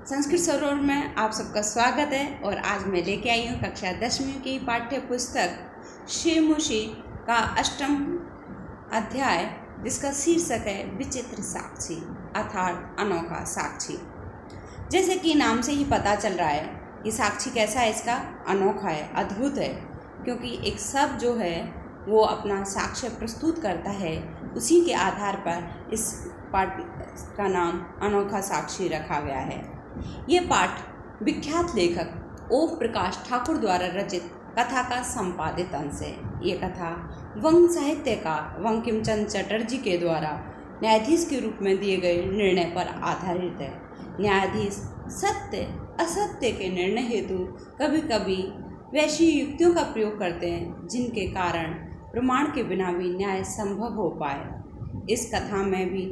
संस्कृत सरोवर में आप सबका स्वागत है। और आज मैं लेके आई हूँ कक्षा 10वीं की पाठ्य पुस्तक शिमुषी का 8वां अध्याय, जिसका शीर्षक है विचित्र साक्षी अर्थात अनोखा साक्षी। जैसे कि नाम से ही पता चल रहा है, ये साक्षी कैसा है, इसका अनोखा है, अद्भुत है, क्योंकि एक शब्द जो है वो अपना साक्ष्य प्रस्तुत करता है। उसी के आधार पर इस पाठ का नाम अनोखा साक्षी रखा गया है। ये पाठ विख्यात लेखक ओम प्रकाश ठाकुर द्वारा रचित कथा का संपादित अंश है। ये कथा वंग साहित्यकार बंकिम चंद्र चटर्जी के द्वारा न्यायाधीश के रूप में दिए गए निर्णय पर आधारित है। न्यायाधीश सत्य असत्य के निर्णय हेतु कभी कभी वैसी युक्तियों का प्रयोग करते हैं जिनके कारण प्रमाण के बिना भी न्याय संभव हो पाए। इस कथा में भी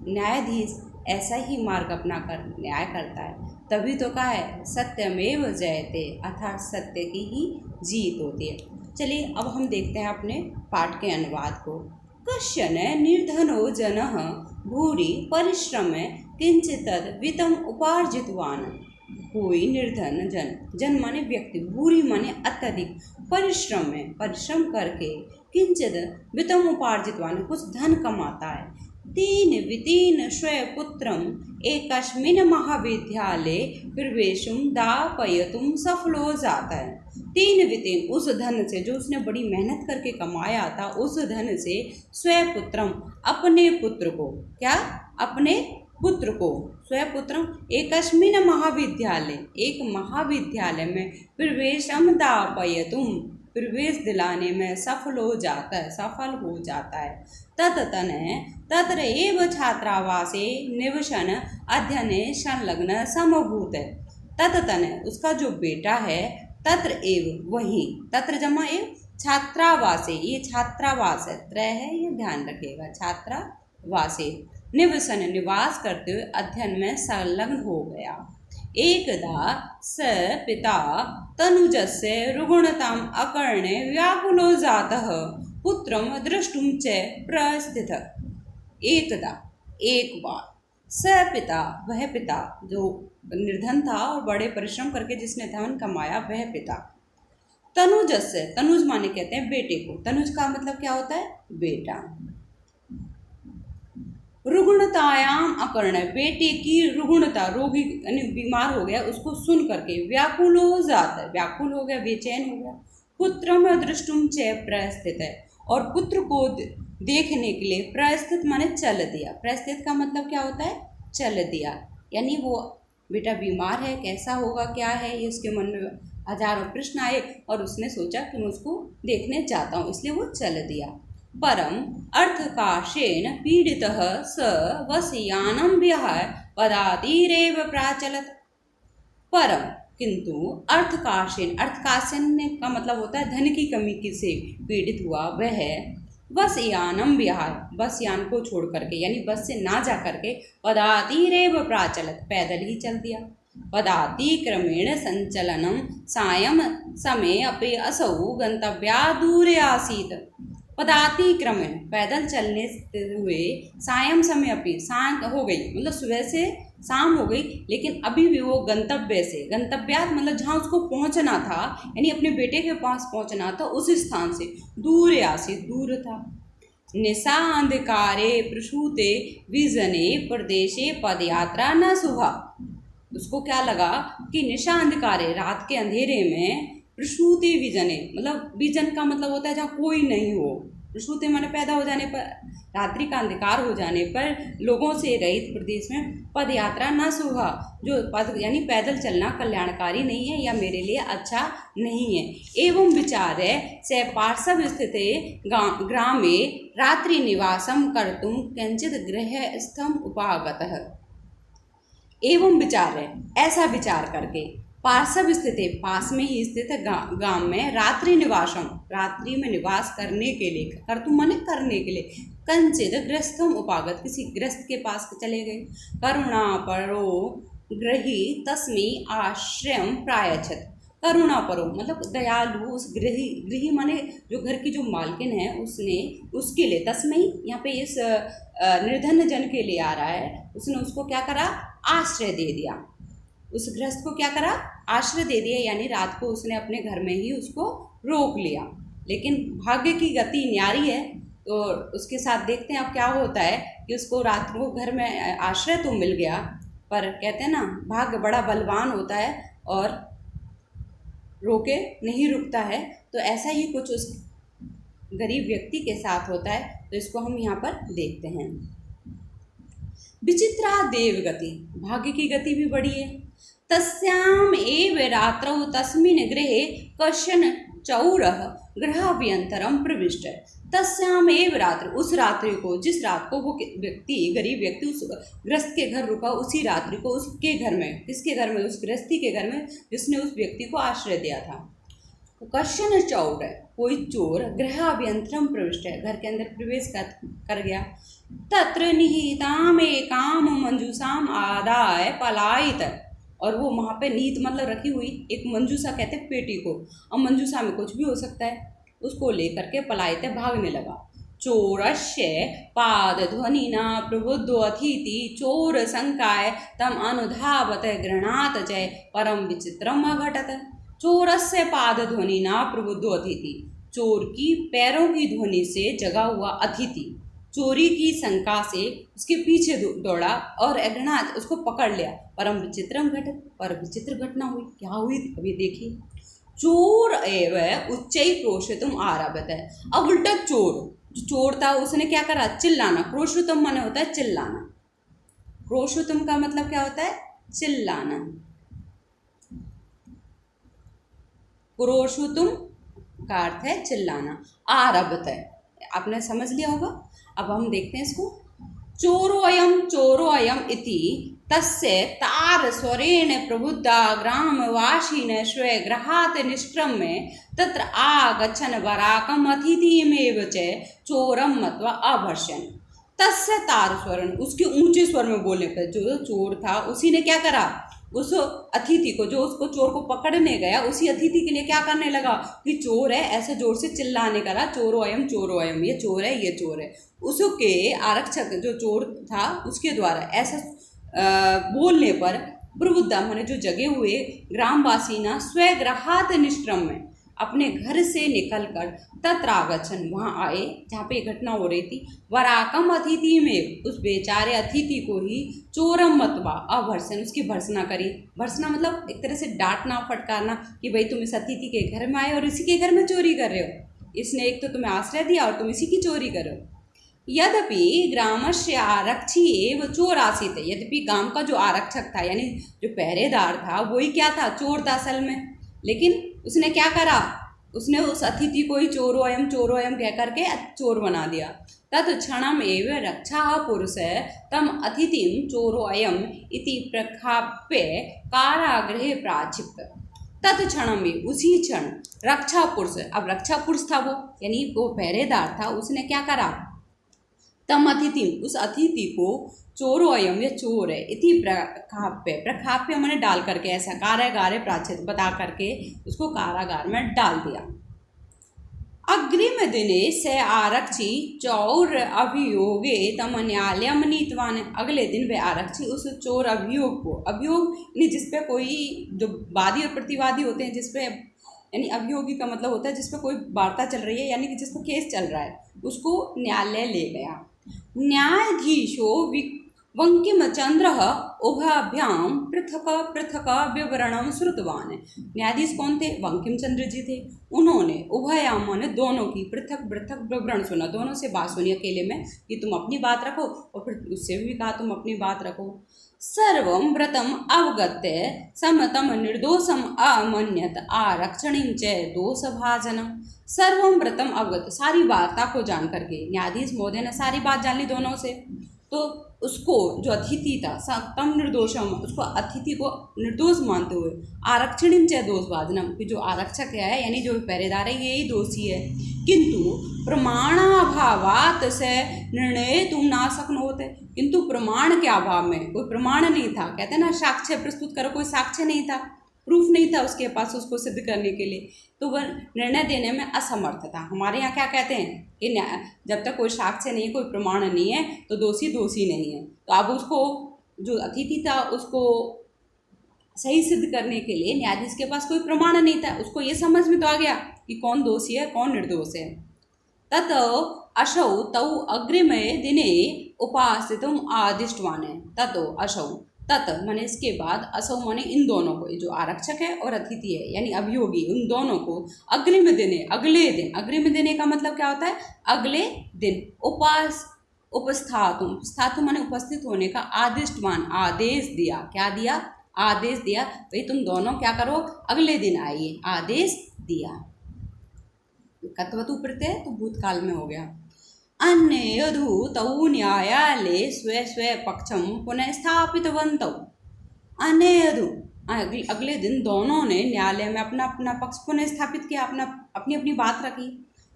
न्यायाधीश ऐसा ही मार्ग अपनाकर न्याय करता है। तभी तो कहा है सत्यमेव जयते, अर्थात सत्य की ही जीत होती है। चलिए अब हम देखते हैं अपने पाठ के अनुवाद को। कश्चन निर्धनो जनः भूरि परिश्रम किंचित वित्तम उपार्जितवान। कोई निर्धन जन माने व्यक्ति, भूरि माने अत्यधिक, परिश्रम करके किंचित वित्तम उपार्जितवान कुछ धन कमाता है। तीन वितीन स्वपुत्रम एकस्मिन् महाविद्यालये प्रवेशुम दापयितुम सफलो जाता है। तीन वितीन, उस धन से जो उसने बड़ी मेहनत करके कमाया था, उस धन से स्वपुत्रम अपने पुत्र को, क्या अपने पुत्र को, स्वपुत्रम एकस्मिन् महाविद्यालय, एक महाविद्यालय में प्रवेशम दापयितुम, प्रवेश दिलाने में सफल हो जाता है। तत्र एव छात्रावासे निवसन अध्ययने संलग्न समभूत है। ततन उसका जो बेटा है, तत्र एव वहीं, तत्र जमा एव छात्रावासे, ये छात्रावास है, त्रय है, ये ध्यान रखिएगा, छात्रावासे निवसन निवास करते हुए अध्ययन में संलग्न हो गया। एकदा स पिता तनुजस्य रुग्णताम् अकर्णे व्याकुलो जातः पुत्रं द्रष्टुं च प्रस्थितः। एकदा, एक बार, स पिता, वह पिता जो निर्धन था और बड़े परिश्रम करके जिसने धन कमाया, वह पिता, तनुजस्य, तनुज माने कहते हैं बेटे को, तनुज का मतलब क्या होता है, बेटा, रुग्णतायाम अकर्ण, बेटे की रुग्णता, रोगी यानी बीमार हो गया, उसको सुन करके व्याकुल हो जाता है, व्याकुल हो गया, बेचैन हो गया। पुत्रम दृष्टुम च प्रस्थित है, और पुत्र को देखने के लिए, प्रस्थित माने चल दिया, प्रस्थित का मतलब क्या होता है, चल दिया, यानी वो बेटा बीमार है, कैसा होगा, क्या है, ये उसके मन में हजारों प्रश्न आए और उसने सोचा कि मैं उसको देखने जाता हूँ, इसलिए वो चल दिया। परम अर्थकाशेन पीडितः स वसयानं विहाय पदातिरेव प्राचलत्। परम किंतु अर्थकाशेन, अर्थकाशेन का मतलब होता है धन की कमी से पीड़ित हुआ वह वसयानं विहाय, बस यान को छोड़ करके, यानी बस से ना जा करके, पदातिरेव प्राचलत्, पैदल ही चल दिया। पदाति क्रमेण संचलनम सायं समय अपि असौ गंतव्यात् दूरे आसीत्। पदाति क्रमेण, पैदल चलने हुए, सायं समय अपनी, शाम हो गई, मतलब सुबह से शाम हो गई, लेकिन अभी भी वो गंतव्य से, गंतव्यात मतलब जहाँ उसको पहुँचना था, यानी अपने बेटे के पास पहुँचना था, उस स्थान से दूर आसी, दूर था। निशा अंधकारे प्रसूते विजने प्रदेशे पदयात्रा न शुभा। उसको क्या लगा कि निशा अंधकारे, रात के अंधेरे में, प्रसूति विजने, मतलब विजन का मतलब होता है जहाँ कोई नहीं हो, प्रसूति माने पैदा हो जाने पर, रात्रि का अंधकार हो जाने पर, लोगों से रहित प्रदेश में पदयात्रा न शुभा, जो पद यानी पैदल चलना कल्याणकारी नहीं है या मेरे लिए अच्छा नहीं है। एवं विचार है से पार्श्व स्थिते ग्रामे रात्रि निवासम कर्तुम किंचित गृहस्थम उपागतः। एवं विचार है, ऐसा विचार करके, पार्श्व स्थित, पास में ही स्थित गांव में रात्रि निवासम, रात्रि में निवास करने के लिए, कर्तुम माने करने के लिए, कंचित गृहस्थम उपागत, किसी गृहस्थ के पास चले गए। करुणा परो गृही तस्मै आश्रयम प्रायच्छत। करुणा परो मतलब दयालु, उस गृही माने जो घर की जो मालकिन है, उसने उसके लिए, तस्मै यहाँ पे इस निर्धन जन के लिए आ रहा है, उसने उसको क्या करा, आश्रय दे दिया। उस गृहस्थ को क्या करा, आश्रय दे दिया, यानी रात को उसने अपने घर में ही उसको रोक लिया। लेकिन भाग्य की गति न्यारी है, तो उसके साथ देखते हैं अब क्या होता है कि उसको रात को घर में आश्रय तो मिल गया, पर कहते हैं ना भाग्य बड़ा बलवान होता है और रोके नहीं रुकता है। तो ऐसा ही कुछ उस गरीब व्यक्ति के साथ होता है, तो इसको हम यहाँ पर देखते हैं। विचित्रा देव गति, भाग्य की गति भी बड़ी है। तस्याम एव रात्रौ तस्मिन् गृहे कश्चन चौरः गृहाभ्यंतरम प्रविष्ट। तस्याम एव रात्र, उस रात्रि को, जिस रात को वो व्यक्ति, गरीब व्यक्ति उस गृहस्थ के घर रुका, उसी रात्रि को उसके घर में, किसके घर में, उस गृहस्थी के घर में जिसने उस व्यक्ति को आश्रय दिया था। कश्चन चौर, कोई चोर, गृहाभ्यंतरम प्रविष्ट, घर के अंदर प्रवेश कर गया। तत्र निहिताम एकाम मंजूषाम आदाय पलायित, और वो वहाँ पे निहित मतलब रखी हुई एक मंजूषा, कहते हैं पेटी को, और मंजूषा में कुछ भी हो सकता है, उसको लेकर के पलायित, भागने लगा। चोरस्य पाद ध्वनिना प्रबुद्धो अतिथि चोर शंकाय तम अनुधावत गृह्णात च परम विचित्रम अघटत। चोरस्य पाद ध्वनिना प्रबुद्धो अतिथि, चोर की पैरों की ध्वनि से जगा हुआ अतिथि चोरी की शंका से उसके पीछे दौड़ा और घृणात उसको पकड़ लिया। परम विचित्रम घटत, पर विचित्र घटना हुई। क्या हुई अभी देखिए। चोर एव उच्चई क्रोशितुम आरभत, अब उल्टा चोर, जो चोर था उसने क्या करा, चिल्लाना। क्रोशितुम माने होता है चिल्लाना, क्रोशितुम का मतलब क्या होता है, चिल्लाना। क्रोशितुम का अर्थ है चिल्लाना, आरभत है, आपने समझ लिया होगा। अब हम देखते हैं इसको। चोरो अयम इति तस्य तार स्वरेण प्रबुद्धा ग्रामवासिन स्वे गृहात् निष्क्रम्य तत्र आगच्छन् वराकम् अतिथिमेव च चोरं मत्वा अभर्षन्। तस्य तार स्वरेण, उसके ऊंचे स्वर में बोलने पर जो चोर था उसी ने क्या करा, उस अतिथि को, जो उसको चोर को पकड़ने गया, उसी अतिथि के लिए क्या करने लगा कि चोर है, ऐसे जोर से चिल्लाने लगा, चोरो अयम, ये चोर है, ये चोर है। उसके आरक्षक जो चोर था उसके द्वारा ऐसा बोलने पर प्रबुद्धा माने जो जगे हुए ग्रामवासी ना स्वगृहात् निष्क्रम्य, अपने घर से निकलकर तत्रागच्छन, वहाँ आए जहाँ पे घटना हो रही थी। वराकम अतिथि में, उस बेचारे अतिथि को ही चोरम मतवा अभर्सन, उसकी भर्सना करी। भर्सना मतलब एक तरह से डांटना फटकारना कि भाई तुम इस अतिथि के घर में आए और इसी के घर में चोरी कर रहे हो, इसने एक तो तुम्हें आश्रय दिया और तुम इसी की चोरी कर रहे हो। यद्यपि ग्रामस्य आरक्षी एव चोर आसीत, यद्यपि गांव का जो आरक्षक था यानी जो पहरेदार था वही क्या था, चोर था असल में। लेकिन उसने क्या करा, उसने उस अतिथि को ही चोरो अयम कह करके चोर बना दिया। तत् क्षणम एव रक्षा पुरुष तम अतिथिम चोरो अयम इति प्रख्याप्य कारागृहे प्राक्षिप्त। तत्क्षण में, उसी क्षण रक्षा पुरुष, अब रक्षा पुरुष था वो, यानी वो पहरेदार था, उसने क्या करा, तम अतिथि, उस अतिथि को चोरो अयम, ये चोर है, इति प्रखाप्य मैंने डाल करके, ऐसा कारागारे प्राचित बता करके उसको कारागार में डाल दिया। अग्रिम दिने से आरक्षी चौर अभियोगे तम न्यायालयम नीतवान, अगले दिन वे आरक्षी उस चोर अभियोग को, अभियोग यानी जिसपे कोई जो वादी और प्रतिवादी होते हैं, जिसपे यानी अभियोगी का मतलब होता है जिसपे कोई वार्ता चल रही है, यानी कि जिसपे केस चल रहा है, उसको न्यायालय ले गया। न्यायाधीशो वंकिम चंद्र उभाभ्याम पृथक पृथक विवरणम श्रुतवान, न्यायाधीश कौन थे, वंकिम चंद्र जी थे। उन्होंने उभयाम ने दोनों की पृथक पृथक विवरण सुना, दोनों से बात सुनी अकेले में कि तुम अपनी बात रखो, और फिर उससे भी कहा तुम अपनी बात रखो। सर्वं व्रतम अवगत्य समतम निर्दोषम अमन्यत आरक्षणीं च दोषभाजनम। सर्वं व्रतम अवगत, सारी वार्ता को जान करके न्यायाधीश महोदय ने सारी बात जान ली दोनों से, तो उसको जो अतिथि था सतम निर्दोषम, उसको अतिथि को निर्दोष मानते हुए आरक्षणीं च दोषभाजनम, कि जो आरक्षक है यानी जो पहरेदार है यही दोषी है, किंतु प्रमाणाभावात से निर्णय तुम ना सकन होते, किंतु प्रमाण के अभाव में, कोई प्रमाण नहीं था, कहते हैं ना साक्ष्य प्रस्तुत करो, कोई साक्ष्य नहीं था, प्रूफ नहीं था उसके पास उसको सिद्ध करने के लिए, तो वह निर्णय देने में असमर्थ था। हमारे यहाँ क्या कहते हैं कि जब तक कोई साक्ष्य नहीं, कोई प्रमाण नहीं है तो दोषी दोषी नहीं है। तो अब उसको जो अतिथि था उसको सही सिद्ध करने के लिए न्यायाधीश के पास कोई प्रमाण नहीं था। उसको ये समझ में तो आ गया कि कौन दोषी है कौन निर्दोष है। तत असौ तौ अग्रिमे दिने उपासितुम आदिष्टवान्। ततो असौ, तत माने इसके बाद, असौ माने इन दोनों को, जो आरक्षक है और अतिथि है यानी अभियोगी, उन दोनों को अग्रिम दिने, अगले दिन, अग्रिम दिने का मतलब क्या होता है, अगले दिन, उपस्थातुम, स्थातुम माने उपस्थित होने का, आदिष्टवान् आदेश दिया। क्या दिया, आदेश दिया, भाई तुम दोनों क्या करो, अगले दिन आइए, आदेश दिया। कत्वतु प्रत्यय तो भूतकाल में हो गया। अन्यधु तौ न्यायालये स्वे स्वे पक्षम पुनः स्थापितवन्तौ। अन्यधु अगले दिन दोनों ने न्यायालय में अपना अपना पक्ष पुनः स्थापित किया, अपनी अपनी बात रखी।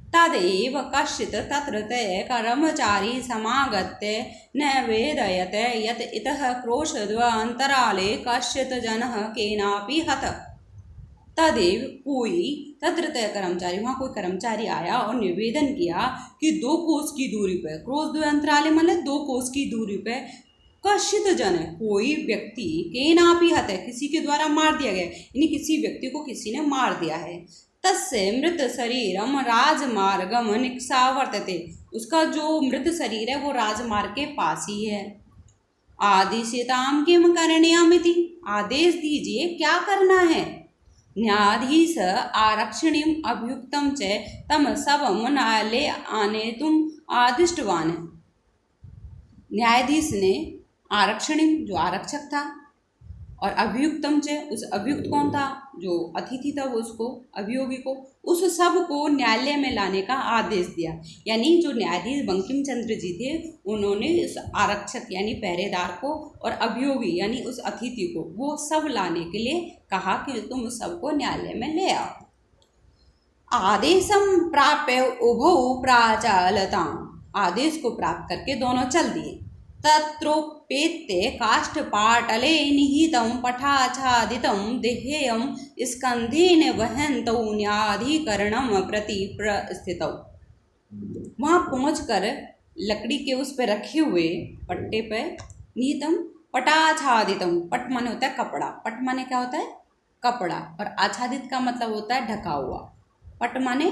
तदेव कश्चित् तत्र ते कर्मचारी समागत्य निवेदयत् यत् इतः क्रोशद्वन्तराले कश्चित् जनः केनापि हतः। तदेव कोई, तत्र तय कर्मचारी, वहाँ कोई कर्मचारी आया और निवेदन किया कि 2 कोस की दूरी पर, क्रोश द्वयंतराले मतलब 2 कोस की दूरी पर, कश्चित जन, कोई व्यक्ति, केनापि हत, किसी के द्वारा मार दिया गया, यानी किसी व्यक्ति को किसी ने मार दिया है। तस्य मृत शरीरम राजमार्गम निक्सावर्तते, उसका जो मृत शरीर है वो राजमार्ग के पास ही है। आदिशताम किम करणीयमिति, आदेश दीजिए क्या करना है। न्यायाधीश आरक्षणीम अभियुक्तम च तम सबम न्यायालय आनेतुम आदिष्टवान्। न्यायाधीश ने आरक्षणीम, जो आरक्षक था, और अभियुक्तम च, उस अभियुक्त कौन था, जो अतिथि था, वो उसको, अभियोगी को, उस सब को न्यायालय में लाने का आदेश दिया। यानी जो न्यायाधीश बंकिम चंद्र जी थे, उन्होंने उस आरक्षक यानी पहरेदार को और अभियोगी यानी उस अतिथि को, वो सब लाने के लिए कहा कि तुम सबको न्यायालय में ले आओ। आदेशम प्राप्य उभौ प्राचालतां, आदेश को प्राप्त करके दोनों चल दिए। तत्रोपेत्य काष्ठपाटले निहितं पटाच्छादितं देहेयं स्कन्धेन वहन्तौ न्यायाधिकरणं प्रति प्रस्थितौ। वहाँ पहुँचकर लकड़ी के उस पर रखे हुए पट्टे पर, निहितम पटाच्छादितम, पट माने होता है कपड़ा, पट माने क्या होता है, कपड़ा, और आच्छादित का मतलब होता है ढका हुआ। पट माने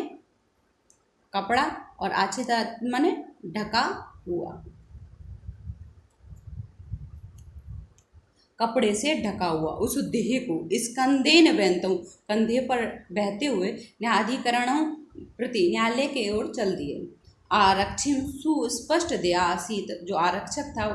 कपड़ा और आच्छादित माने ढका हुआ, कपड़े से ढका हुआ उस देह को, स्कंदेन बहन्तौ, कंधे पर बहते हुए, न्यायाधिकरणों प्रति, न्यायालय की ओर चल दिए। आरक्षिम सुस्पष्ट देह आसीत, जो आरक्षक था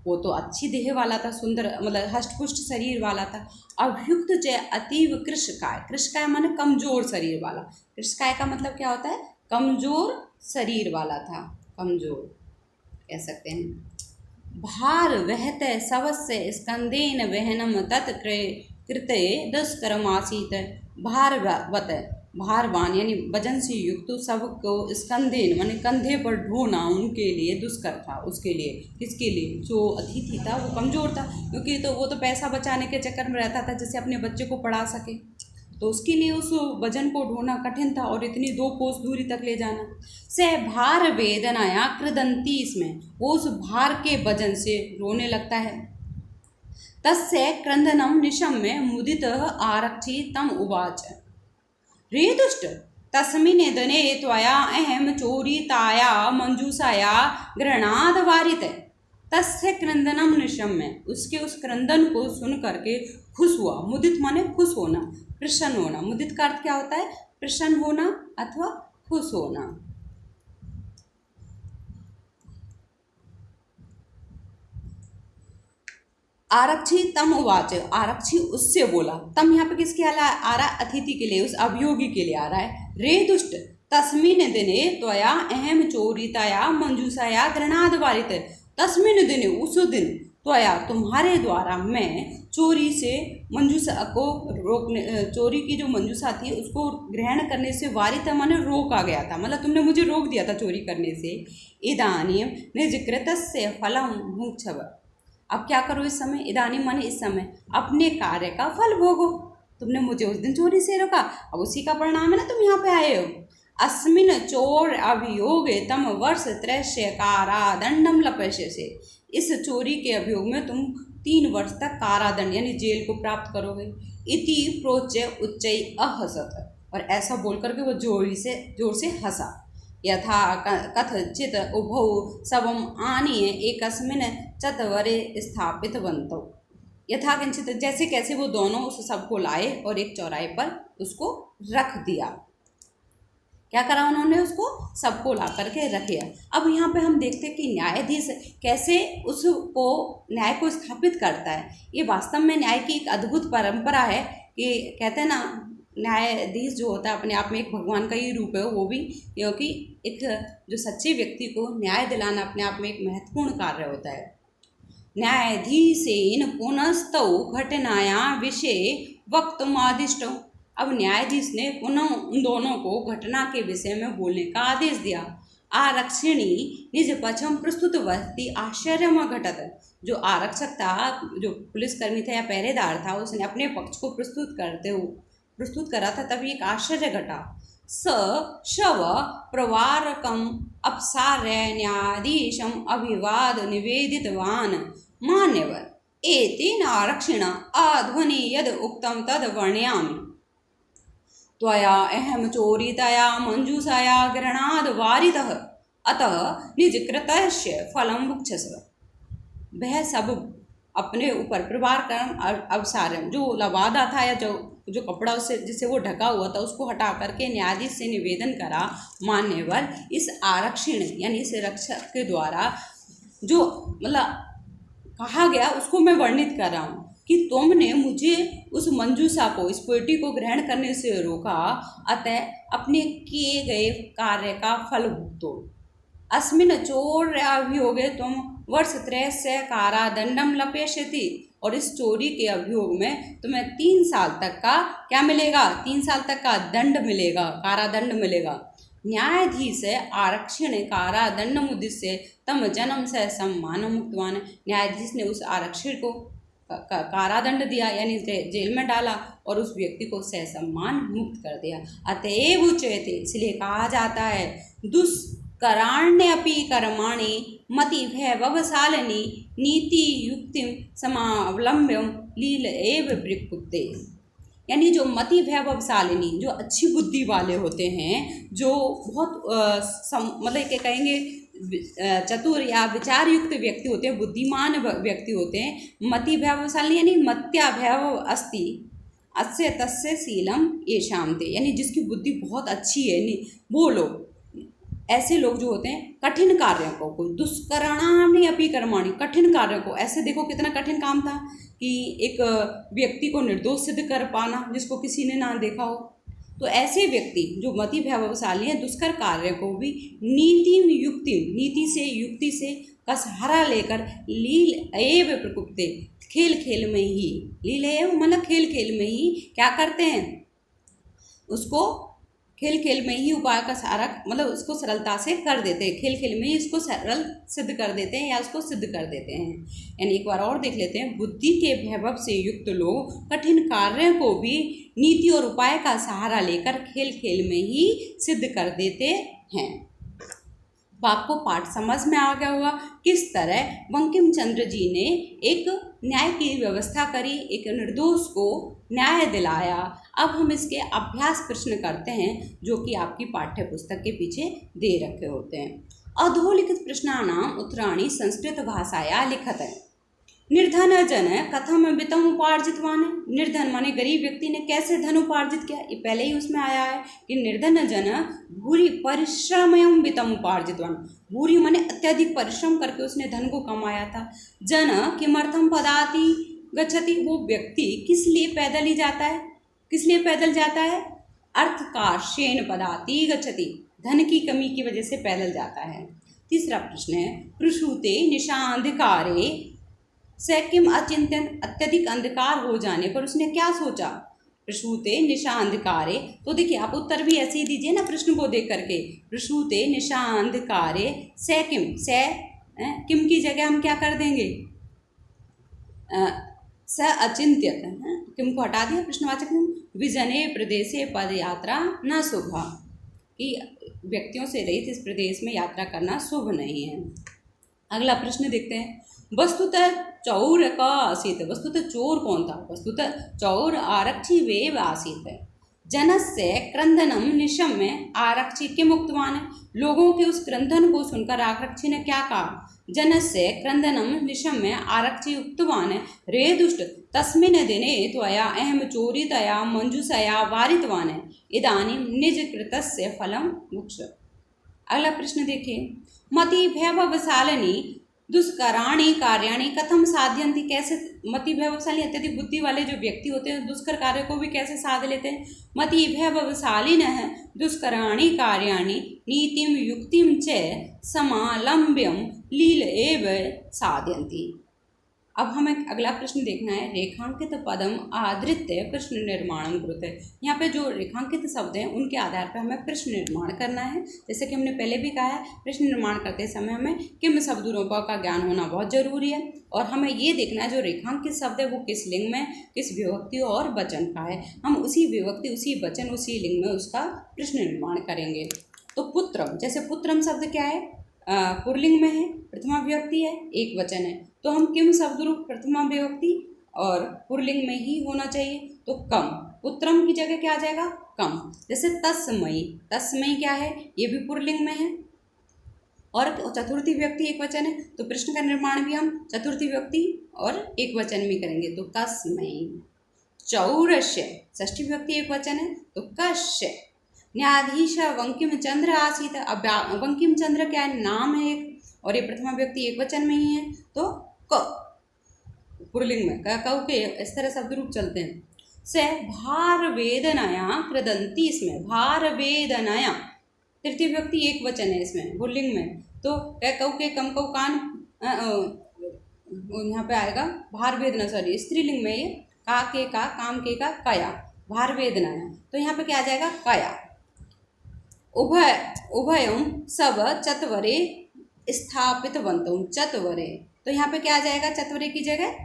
वो तो अच्छी देह वाला था, सुंदर मतलब हष्टपुष्ट शरीर वाला था। अभियुक्त च अतीव कृशकाय, कृशकाय माने कमजोर शरीर वाला, कृशकाय का मतलब क्या होता है, कमजोर शरीर वाला था, कमजोर कह सकते हैं। भार वहते शवस्य स्कंदेन वहनम तत्कृते दुष्करमासीत। भारवत, भारवान यानी वजन से युक्त सबको स्कंदेन माने कंधे पर ढोना उनके लिए दुष्कर था, उसके लिए, किसके लिए, जो अतिथि था वो कमज़ोर था, क्योंकि तो वो तो पैसा बचाने के चक्कर में रहता था जैसे अपने बच्चे को पढ़ा सके, तो उसके लिए उस वजन को ढोना कठिन था और इतनी 2 कोस दूरी तक ले जाना। से भार वेदनाया कृदंती, इसमें वो उस भार के वजन से रोने लगता है। तस्य क्रंदनम निशम्य मुदित आरक्षी तम उवाच। रे दुष्ट, तस्मिन् दिने त्वया अहम चोरिताया मंजूषाया गृणाद वारित। तस्य क्रंदनम निशम्य, उसके उस क्रंदन को सुन करके खुश हुआ। मुदित माने खुश होना, प्रसन्न होना। मुदित का अर्थ क्या होता है, प्रसन्न होना अथवा खुश होना। आरक्षी तम उवाच, आरक्षी उससे बोला। तम यहाँ पे किसके आ रहा है, अतिथि के लिए, उस अभियोगी के लिए आ रहा है। रे दुष्ट, तस्मिन् दिने त्वया अहम चोरिताया मंजूषाया गृणाद वारित। तस्मिन् दिने, उस दिन, त्वया तुम्हारे द्वारा, मैं चोरी से मंजूषा को रोकने, चोरी की जो मंजूषा थी उसको ग्रहण करने से वारित माने रोका गया था, मतलब तुमने मुझे रोक दिया था चोरी करने से। इदानीं निजकृतस्य फलं भुङ्क्षव, अब क्या करो इस समय, इदानी माने इस समय, अपने कार्य का फल भोगो। तुमने मुझे उस दिन चोरी से रोका, अब उसी का परिणाम है ना तुम यहाँ पे आए हो। अस्मिन् चोर अभियोगे तम वर्ष 3 कारादंडम लपेशे से, इस चोरी के अभियोग में तुम 3 वर्ष तक कारादंड यानी जेल को प्राप्त करोगे। इति प्रोच्य उच्चै अहसत, और ऐसा बोल करके वो जोर से हंसा। यथा कथचित उभौ शवम आनीय एकस्मिन् चत्वरे स्थापितवन्तौ। यथा किंचित जैसे कैसे वो दोनों उस शव को लाए और एक चौराहे पर उसको रख दिया। क्या करा उन्होंने? उसको सबको ला करके रखे। अब यहाँ पे हम देखते हैं कि न्यायाधीश कैसे उसको न्याय को स्थापित करता है। ये वास्तव में न्याय की एक अद्भुत परंपरा है कि कहते हैं ना, न्यायाधीश जो होता है अपने आप में एक भगवान का ही रूप है वो भी, क्योंकि एक जो सच्चे व्यक्ति को न्याय दिलाना अपने आप में एक महत्वपूर्ण कार्य होता है। न्यायाधीशेन पुनस्तौ घटनाया विषय वक्तुमादिष्टौ। अब न्यायाधीश ने पुनः उन दोनों को घटना के विषय में बोलने का आदेश दिया। आरक्षिणी निज पक्षम प्रस्तुतवती आश्चर्यम घटत। जो आरक्षक था, जो पुलिसकर्मी था या पहरेदार था, उसने अपने पक्ष को प्रस्तुत करा था, तभी एक आश्चर्य घटा। स शव प्रवारकम अपसार्य न्यायाधीशम अभिवाद निवेदितवान्। मान्यवर, एतेन आरक्षिणा अध्वनि यद उक्तं तद वर्णयामि। त्वया अहम चोरितया मंजूषाया ग्रहणाद वारितः, अतः निजकृतस्य फलं भुक्षस्व। वह सब अपने ऊपर प्रवार कर्म अवसारम, जो लबादा था या जो कपड़ा उससे जिससे वो ढका हुआ था उसको हटा करके न्यायाधीश से निवेदन करा, मान्यवर, इस आरक्षण यानी इस रक्षक के द्वारा जो मतलब कहा गया उसको मैं वर्णित कर रहा हूँ कि तुमने मुझे उस मंजूषा को, इस पोएट्री को ग्रहण करने से रोका, अतः अपने किए गए कार्य का फल भुगतो। अस्मिन् चोर्याभियोगे तुम वर्षत्रयस्य कारादंडम लपेष्यति। और इस चोरी के अभियोग में तुम्हें 3 साल तक का क्या मिलेगा? 3 साल तक का दंड मिलेगा, कारादंड मिलेगा। न्यायाधीश आरक्षण कारादंडम उद्देश्य तम जन्म से सम्मान मुक्तवान। न्यायाधीश ने उस आरक्षण को कारादंड दिया यानी जेल में डाला और उस व्यक्ति को ससम्मान मुक्त कर दिया। अतएव उच्यते, इसलिए कहा जाता है, दुष्कराण्यपि कर्माणि मति भयवशालिनी नीति युक्तिम समावलंब्यम लील एव प्रकृते। यानी जो मति वैभवशालिनी, जो अच्छी बुद्धि वाले होते हैं, जो बहुत मतलब क्या कहेंगे चतुर या विचार युक्त व्यक्ति होते हैं, बुद्धिमान व्यक्ति होते हैं। मति वैभवशालिनी यानी मत्या वैभव अस्ति अस्य तस्य शीलम येषाम ते, यानी जिसकी बुद्धि बहुत अच्छी है वो लोग, ऐसे लोग जो होते हैं कठिन कार्यों को, कोई दुष्कराणि अपि कर्माणि, कठिन कार्यों को, ऐसे देखो कितना कठिन काम था कि एक व्यक्ति को निर्दोष सिद्ध कर पाना जिसको किसी ने ना देखा हो। तो ऐसे व्यक्ति जो मति वैभवशाली हैं दुष्कर कार्य को भी नीति से युक्ति से का सहारा लेकर लील एव प्रकुप्ते, खेल खेल में ही, लील एव मतलब खेल खेल में ही क्या करते हैं, उसको खेल खेल में ही उपाय का सहारा मतलब उसको सरलता से कर देते हैं, खेल खेल में ही इसको सरल सिद्ध कर देते हैं या उसको सिद्ध कर देते हैं। यानी एक बार और देख लेते हैं, बुद्धि के वैभव से युक्त लोग कठिन कार्यों को भी नीति और उपाय का सहारा लेकर खेल खेल में ही सिद्ध कर देते हैं। तो आपको पाठ समझ में आ गया होगा किस तरह बंकिम चंद्र जी ने एक न्याय की व्यवस्था करी, एक निर्दोष को न्याय दिलाया। अब हम इसके अभ्यास प्रश्न करते हैं जो कि आपकी पाठ्य पुस्तक के पीछे दे रखे होते हैं। अधोलिखित प्रश्नानाम उत्तराणि संस्कृत भाषाया लिखत है। निर्धन जन कथम वित्तम उपार्जितवान। निर्धन माने गरीब व्यक्ति ने कैसे धन उपार्जित किया, ये पहले ही उसमें आया है कि निर्धन जन भूरि परिश्रमयम वित्तम उपार्जितवान। भूरि माने अत्यधिक परिश्रम करके उसने धन को कमाया था। जन किमर्थम पदाति गच्छति, वो व्यक्ति किस लिए पैदल ही जाता है, किस लिए पैदल जाता है? अर्थकार्षेण पदाति गच्छति, धन की कमी की वजह से पैदल जाता है। तीसरा प्रश्न है, प्रसूते निशांधिकारे से किम अचिंत्यन, अत्यधिक अंधकार हो जाने पर उसने क्या सोचा? प्रसूते निशांधिकारे, तो देखिए आप उत्तर भी ऐसे ही दीजिए ना प्रश्न को देख करके। प्रसूते निशांधिकारे से किम, से किम की जगह हम क्या कर देंगे? स अचिंत्यत, किम को हटा दिया, प्रश्नवाचक विजने प्रदेशे पद यात्रा न शुभ, कि व्यक्तियों से रहित इस प्रदेश में यात्रा करना शुभ नहीं है। अगला प्रश्न देखते हैं। वस्तुतः चौर का आसीत, वस्तुतः चोर कौन था? वस्तुतः चौर आरक्षी वेव आसीत। जनस्य क्रंदनम निशम्य आरक्षी किम उक्तवान। लोगों के उस क्रंदन को सुनकर आरक्षी ने क्या कहा? जनस्य क्रंदनम निशम्य आरक्षी उक्तवान रे दुष्ट तस्मिन् दिने त्वया अहम चोरितया मंजूषया वारितवान इदानीं निज कृतस्य फलम मुक्ष। अगला प्रश्न देखिए। मति वैभवशालिनी दुष्कराणि कार्याणि कथम साध्यन्ति, कैसे मति वैभवशाली अत्यधिक बुद्धि वाले जो व्यक्ति होते हैं दुष्कर कार्य को भी कैसे साध लेते हैं? मति वैभवशालिनः दुष्कराणि कार्याणि नीतिम युक्तिम च समालम्ब्यम लील एव साधयन्ति। अब हमें अगला प्रश्न देखना है। रेखांकित पदम आधृत्य प्रश्न निर्माणम कुरुते। यहाँ पे जो रेखांकित शब्द हैं उनके आधार पर हमें प्रश्न निर्माण करना है। जैसे कि हमने पहले भी कहा है, प्रश्न निर्माण करते समय हमें किम शब्द रूपों का ज्ञान होना बहुत जरूरी है, और हमें ये देखना है जो रेखांकित शब्द है वो किस लिंग में, किस विभक्ति और वचन का है। हम उसी विभक्ति, उसी वचन, उसी लिंग में उसका प्रश्न निर्माण करेंगे। तो पुत्रम, जैसे पुत्रम शब्द क्या है? पुल्लिंग में है, प्रथमा विभक्ति है, एक वचन है, तो हम किम शब्द रूप प्रथमा विभक्ति और पुल्लिंग में ही होना चाहिए, तो कम। पुत्रम की जगह क्या आ जाएगा? कम। जैसे तस्मयी, तस्मयी क्या है? ये भी पुल्लिंग में है और चतुर्थी विभक्ति एक वचन है, तो प्रश्न का निर्माण भी हम चतुर्थी विभक्ति और एक वचन में करेंगे, तो तस्मयी। चौरस्य, षष्ठी विभक्ति एक वचन है, तो कश्य। न्यायाधीश वंकिम चंद्र आसीत। अब वंकिम चंद्र क्या है? नाम है एक, और ये प्रथमा व्यक्ति एक वचन में ही है, तो क पुल्लिंग में कऊ के इस तरह शब्द रूप चलते हैं। से भार वेदनाया कृदंती, इसमें भार वेदनाया तृतीय व्यक्ति एक वचन है इसमें पुल्लिंग में, तो कऊ के कम कऊ कान यहाँ पे आएगा भार वेदना, सॉरी स्त्रीलिंग में ये का के का काम के का कया, भार वेदनाया, तो यहाँ पे क्या आ जाएगा? कया। उभयम सब चत्वरे स्थापितवन्तौ, चत्वरे, तो यहाँ पे क्या आ जाएगा? चत्वरे की जगह,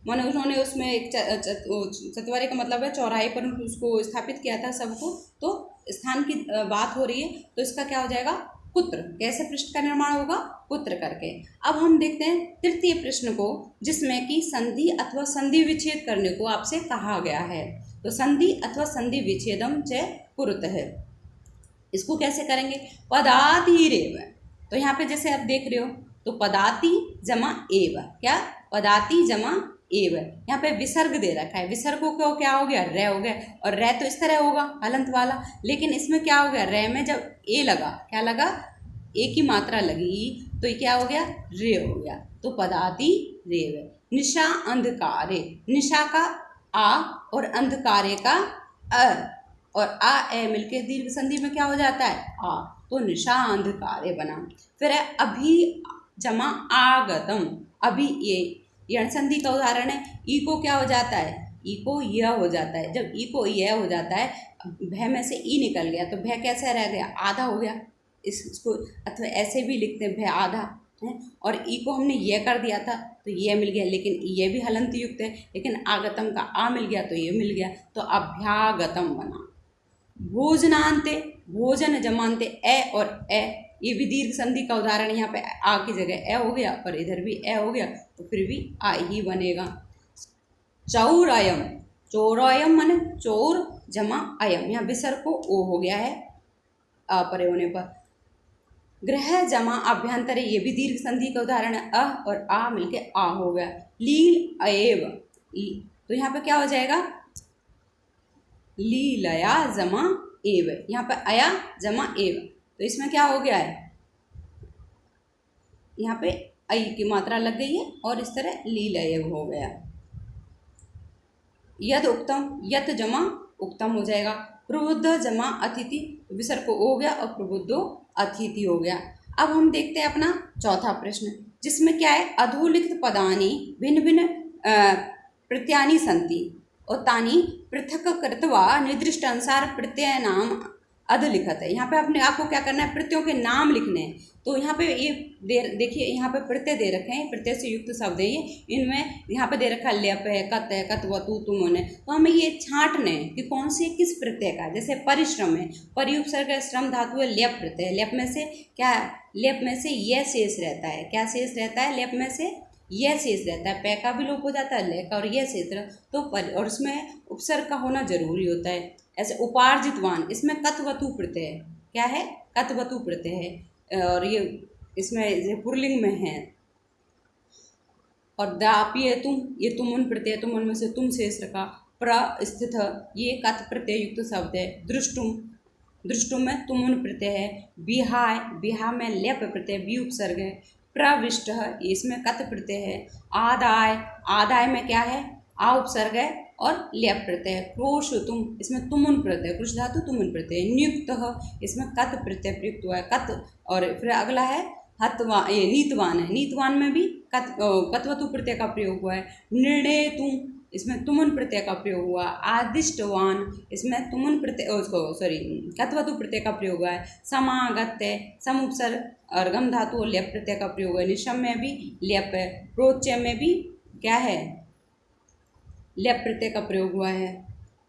मानो उन्होंने उसमें एक चत्वरे का मतलब है चौराहे पर उसको स्थापित किया था सबको, तो स्थान की बात हो रही है, तो इसका क्या हो जाएगा? पुत्र। कैसे प्रश्न का निर्माण होगा? पुत्र करके। अब हम देखते हैं तृतीय प्रश्न को, जिसमें कि संधि अथवा संधि विच्छेद करने को आपसे कहा गया है। तो संधि अथवा संधि विच्छेदम च कुरुतः, इसको कैसे करेंगे? पदाति रेव, तो यहाँ पे जैसे आप देख रहे हो, तो पदाति जमा एव, क्या? पदाति जमा एव। यहाँ पे विसर्ग दे रखा है, विसर्ग को क्या हो गया? रे हो गया, और रे तो इस तरह होगा हलंत वाला, लेकिन इसमें क्या हो गया? रे में जब ए लगा, क्या लगा? ए की मात्रा लगी, तो ये क्या हो गया? रे हो गया, तो पदाति रेव। निशा अंधकारे, निशा का आ और अंधकारे का अ, और आ ए मिलके दीर्घ संधि में क्या हो जाता है? आ, तो निशा अंधकारे बना। फिर है अभी जमा आगतम, अभी ये अणसंधि का उदाहरण है। ई को क्या हो जाता है? ई को यह हो जाता है। जब ई को यह हो जाता है, भय में से ई निकल गया, तो भय कैसे रह गया? आधा हो गया। इसको अथवा ऐसे भी लिखते हैं, भय आधा है, और ई को हमने यह कर दिया था तो ये मिल गया, लेकिन ये भी हलंत युक्त है, लेकिन आगतम का आ मिल गया तो ये मिल गया, तो अभ्यागतम बना। भोजनांते, भोजन जमानते ए और ए, ये भी दीर्घ संधि का उदाहरण। यहाँ पे आ की जगह ए हो गया और इधर भी ए हो गया, तो फिर भी आ ही बनेगा। चौरायम, चौरायम माने चोर जमा अयम, यहाँ विसर्ग को ओ हो गया है अ परे होने पर। ग्रह जमा अभ्यंतरे, ये भी दीर्घ संधि का उदाहरण है। अ और आ मिलके आ हो गया। लील अएव, तो यहाँ पे क्या हो जाएगा? लीलया जमा एव, यहाँ पे अया जमा एव, तो इसमें क्या हो गया है? यहाँ पे आई की मात्रा लग गई है और इस तरह लीलएव हो गया। यद उक्तम, यत जमा उक्तम हो जाएगा। प्रबुद्ध जमा अतिथि, विसर्ग को हो गया और प्रबुद्धो अतिथि हो गया। अब हम देखते हैं अपना चौथा प्रश्न, जिसमें क्या है? अधोलिखित पदानी भिन्न भिन्न प्रत्ययानि सन्ति और तानि पृथक कृत्वा निर्दिष्ट अनुसार प्रत्यय नाम अध लिखत है। यहाँ पे अपने आपको क्या करना है, प्रत्ययों के नाम लिखने हैं। तो यहाँ पे ये देखिए यहाँ पे प्रत्यय दे रखे हैं, प्रत्यय से युक्त शब्द है ये। इनमें यहाँ पे दे रखा है ल्यप है, कत है, कतवतु, तुम है। तो हमें ये छांटने हैं कि कौन से किस प्रत्यय का है। जैसे परिश्रम है, परि उपसर्ग है, श्रम धातु है, ल्यप प्रत्यय है। ल्यप में से क्या, ल्यप में से यह शेष रहता है। क्या शेष रहता है, ल्यप में से यह शेष रहता है। पै का भी लोप हो जाता है, ले का, और यह शेष तो और उसमें उपसर्ग का होना जरूरी होता है। ऐसे उपार्जितवान, इसमें कतवतु प्रत्यय है। क्या है, कतवतु प्रत्यय है। और ये इसमें पुल्लिंग में है। और दापी तुम, ये तुमुन प्रत्यय, तुमुन में से तुम शेष रखा। प्रस्थित, ये कत प्रत्यय युक्त शब्द है। दृष्टुम, दृष्टुम में तुमुन प्रत्यय है। बिहाय, बिहा में ल्यप प्रत्यय, बी उपसर्ग है। प्रविष्ट, इसमें कत प्रत्यय है। आदाय, आदाय में क्या है, आ उपसर्ग है और ल्यप प्रत्यय है। क्रोशुतुम, इसमें तुमुन प्रत्यय, कृष धातु तुमुन प्रत्यय। नियुक्त, इसमें कत प्रत्यय प्रयुक्त हुआ है, कत। और फिर अगला है हतवा, ये नीतवान है। नीतवान में भी कतवतु प्रत्यय का प्रयोग हुआ है। निर्णय तुम, इसमें तुमुन प्रत्यय का प्रयोग हुआ। आदिष्टवान, इसमें तुमुन प्रत्यय, कतवतु प्रत्यय का प्रयोग हुआ है। समागत्य, सम उपसर्ग और गम धातु और ल्यप प्रत्यय का प्रयोग है। निशम में भी ल्यप है। प्रोच्य में भी क्या है, ल्यप प्रत्यय का प्रयोग हुआ है।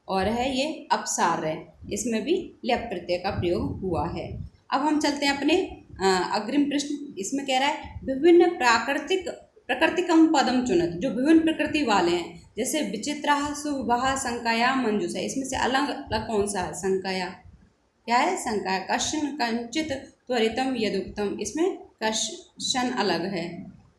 और है ये अपसार्य, इसमें भी ल्यप प्रत्यय का प्रयोग हुआ है। अब हम चलते हैं अपने अग्रिम प्रश्न। इसमें कह रहा है विभिन्न प्रकृतिकम पदम चुनत, जो विभिन्न प्रकृति वाले हैं। जैसे विचित्रा, सुबह, संकाया, मंजूषा। इसमें से अलग अलग कौन सा है, संकाया। क्या है, संकाया। कश्चन, कंचित, त्वरितम, यदुक्तम, इसमें कश्चन अलग है।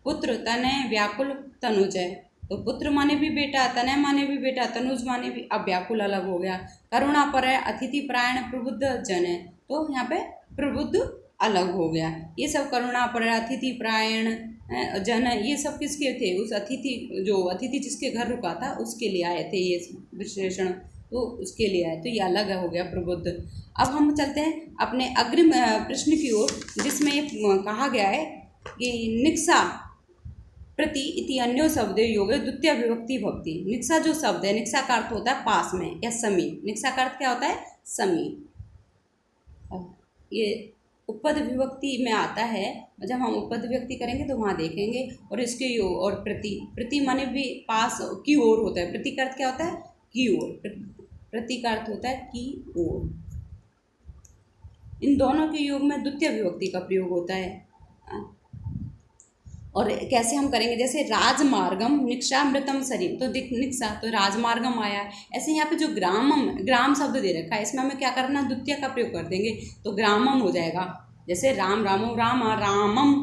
पुत्र, तनय, व्याकुल, तनुज है। तो पुत्र माने भी बेटा, तनय माने भी बेटा, तनुज माने भी। अब व्याकुल अलग हो गया। करुणा पर है, अतिथि परायण, प्रबुद्ध जन है। तो यहाँ पे प्रबुद्ध अलग हो गया। ये सब करुणा पर, अतिथि परायण, जन, ये सब किसके थे, उस अतिथि, जो अतिथि जिसके घर रुका था उसके लिए आए थे ये विशेषण, तो उसके लिए आए। तो ये अलग हो गया प्रबुद्ध। अब हम चलते हैं अपने अग्रिम प्रश्न की ओर, जिसमें कहा गया है कि निक्सा प्रति इति अन्यो शब्द योग द्वितीय विभक्ति भक्ति। निक्सा जो शब्द है, निक्सा का अर्थ होता है पास में या समीप। निक्सा का अर्थ क्या होता है, समीप। ये उपपद विभक्ति में आता है। जब हम उपपद विभक्ति करेंगे तो वहाँ देखेंगे। और इसके योग और प्रति, प्रति माने भी पास की ओर होता है। प्रति का अर्थ क्या होता है, की ओर। प्रति का अर्थ होता है की ओर। इन दोनों के योग में द्वितीय विभक्ति का प्रयोग होता है। और कैसे हम करेंगे, जैसे राजमार्गम निक्षामृतम शरीर, तो निक्षा तो राजमार्गम आया। ऐसे यहाँ पे जो ग्रामम, ग्राम शब्द दे रखा है, इसमें हमें क्या करना, द्वितीय का प्रयोग कर देंगे तो ग्रामम हो जाएगा। जैसे राम, रामो, रामा, रामम।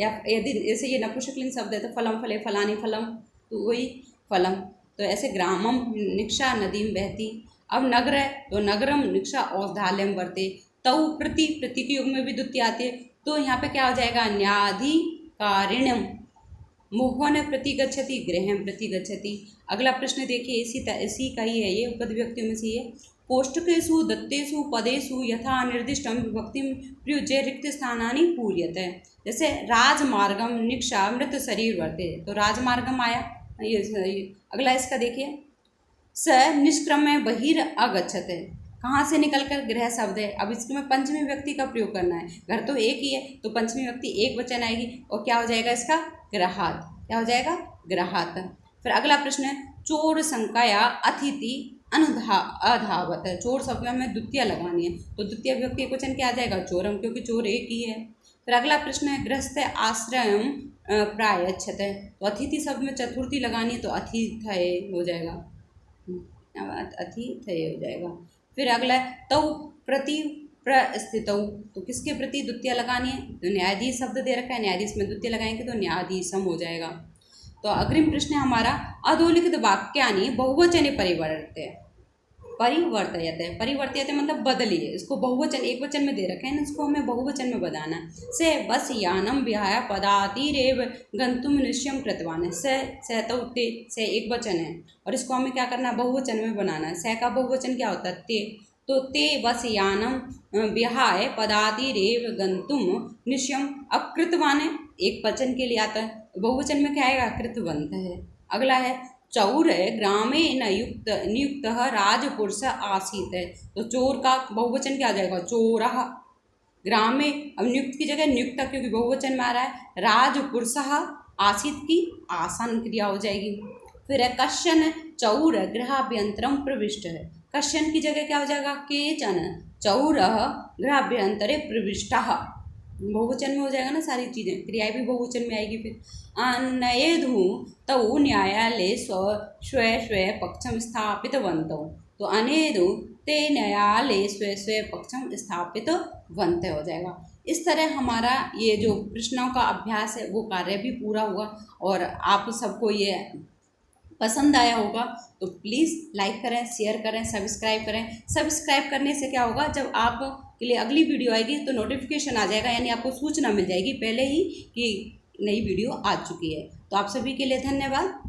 या यदि जैसे ये नपुंसकलिंग शब्द है तो फलम, फले, फलानी, फलम, तो वही फलम। तो ऐसे ग्रामम, निक्षा नदीम बहती। अब नगर है तो नगरम, निक्षा औषधालयम वर्ते। तऊ प्रति, प्रति के युग में भी द्वितीय आती है। तो यहाँ पे क्या हो जाएगा, न्याधिकारिणम। मोहन प्रति गच्छति, गृहम प्रति गच्छति। अगला प्रश्न देखिए, इसी का ही है, ये उपपद विभक्तियों में से ये। कोष्ठकेषु दत्तेषु पदेषु यथा निर्दिष्टम विभक्ति प्रयुज्य रिक्त स्थानानि पूर्यते। जैसे राजमार्गम निक्षा मृत शरीर वर्ते, तो राजमार्गम आया। ये अगला इसका देखिए, स निष्क्रम्य बहिर अगच्छत है। कहाँ से निकलकर, गृह शब्द है। अब इसमें पंचमी व्यक्ति का प्रयोग करना है। घर तो एक ही है तो पंचमी व्यक्ति एक वचन आएगी और क्या हो जाएगा इसका, गृहात। क्या हो जाएगा, गृहात। फिर अगला प्रश्न है, चोर संकाया अतिथि अधावत है। चोर शब्द में हमें द्वितीय लगानी है तो द्वितीय व्यक्ति एक वचन क्या आ जाएगा, चोरम, क्योंकि चोर एक ही है। फिर अगला प्रश्न है, गृहस्थ आश्रयम प्रायच्छत है। तो अतिथि शब्द में चतुर्थी लगानी है तो अतिथय हो जाएगा, अतिथय हो जाएगा। फिर अगला तौ प्रति प्रस्थितौ, तो किसके प्रति द्वितीय लगानी है, तो न्यायाधीश शब्द दे रखा है, न्यायाधीश में द्वितीय लगाएंगे तो न्यायाधीशम हो जाएगा। तो अग्रिम प्रश्न है हमारा, अधोलिखित वाक्यानि बहुवचने परिवर्तयते। परिवर्तयते मतलब बदलिए, इसको बहुवचन एक वचन में दे रखे हैं, इसको हमें बहुवचन में बताना है। से बस यानम विहाय पदातिरेव गंतुम निश्चयम कृतवान है। से तो ते, से एक वचन है और इसको हमें क्या करना है, बहुवचन में बनाना है। से का बहुवचन क्या होता है, ते। तो ते बस यानम विहाय पदातिरेव गंतुम निश्चयम। अब कृतवान है, एक वचन के लिए आता है, बहुवचन में क्या आएगा, कृतवंत है। अगला है चौर ग्रामे नियुक्तः राजपुरुषः आसीत्। तो चोर का बहुवचन क्या आ जाएगा? चोरः। ग्रामे, अब नियुक्त की जगह नियुक्त क्योंकि बहुवचन में आ रहा है। राजपुरुषः आसीत् की आसन क्रिया हो जाएगी। फिर है कश्चन चौर गृहाभ्यंतरम प्रविष्ट है। कश्चन की जगह क्या हो जाएगा? केचन चौरः गृहाभ्यंतरे प्रविष्टः। बहुवचन में हो जाएगा ना सारी चीज़ें, क्रियाएं भी बहुवचन में आएगी। फिर नयेधु तौ न्यायालय स्व स्व पक्षम स्थापितवन्तौ। तो अनेधु ते न्यायालय स्व स्व पक्षम स्थापितवन्ते हो जाएगा। इस तरह हमारा ये जो प्रश्नों का अभ्यास है वो कार्य भी पूरा हुआ और आप सबको ये पसंद आया होगा। तो प्लीज़ लाइक करें, शेयर करें, सब्सक्राइब करें। सब्सक्राइब करने से क्या होगा, जब आप के लिए अगली वीडियो आएगी तो नोटिफिकेशन आ जाएगा, यानी आपको सूचना मिल जाएगी पहले ही कि नई वीडियो आ चुकी है। तो आप सभी के लिए धन्यवाद।